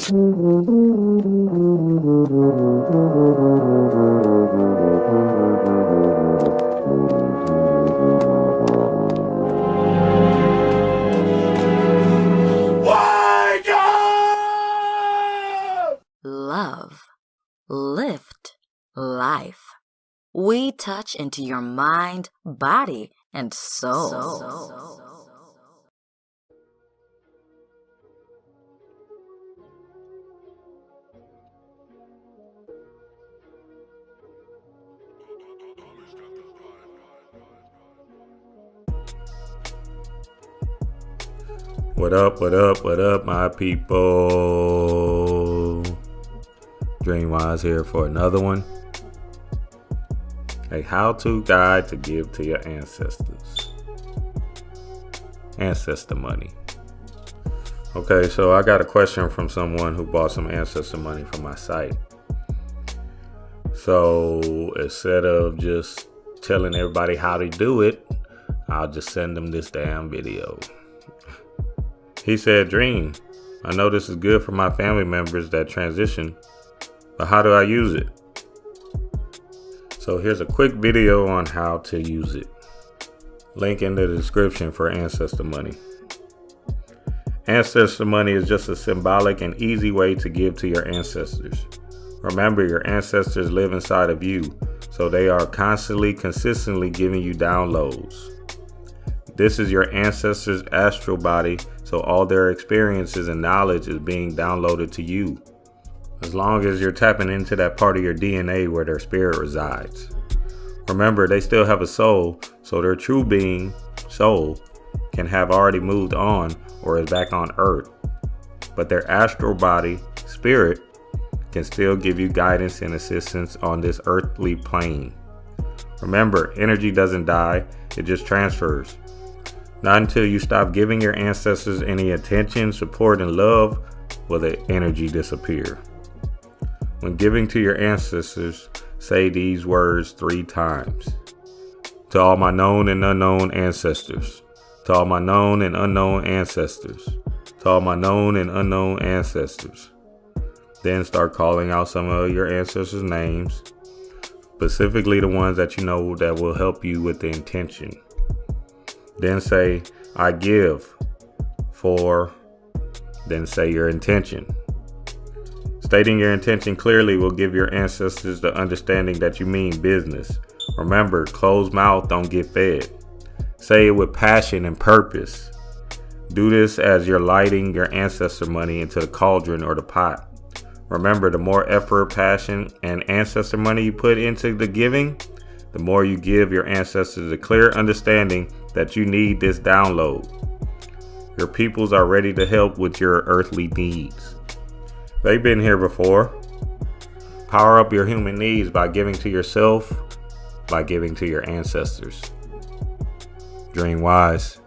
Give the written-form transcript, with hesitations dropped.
Love, lift, life. We touch into your mind, body, and soul. What up, my people? Dreamwise here for another one. A how-to guide to give to your ancestors. Ancestor money. Okay, so I got a question from someone who bought some ancestor money from my site. So instead of just telling everybody how to do it, I'll just send them this damn video. He said, Dream, I know this is good for my family members that transition, but how do I use it? So here's a quick video on how to use it. Link in the description for Ancestor Money. Ancestor Money is just a symbolic and easy way to give to your ancestors. Remember, your ancestors live inside of you, so they are consistently giving you downloads. This is your ancestors' astral body, so all their experiences and knowledge is being downloaded to you. As long as you're tapping into that part of your DNA where their spirit resides. Remember, they still have a soul, so their true being, soul, can have already moved on or is back on Earth. But their astral body, spirit, can still give you guidance and assistance on this earthly plane. Remember, energy doesn't die, it just transfers. Not until you stop giving your ancestors any attention, support, and love will the energy disappear. When giving to your ancestors, say these words 3 times. To all my known and unknown ancestors. To all my known and unknown ancestors. To all my known and unknown ancestors. Then start calling out some of your ancestors' names, specifically the ones that you know that will help you with the intention. Then say, I give for, then say your intention. Stating your intention clearly will give your ancestors the understanding that you mean business. Remember, closed mouth don't get fed. Say it with passion and purpose. Do this as you're lighting your ancestor money into the cauldron or the pot. Remember, the more effort, passion, and ancestor money you put into the giving, the more you give your ancestors a clear understanding that you need this download. Your peoples are ready to help with your earthly needs. They've been here before. Power up your human needs by giving to yourself, by giving to your ancestors. Dream wise.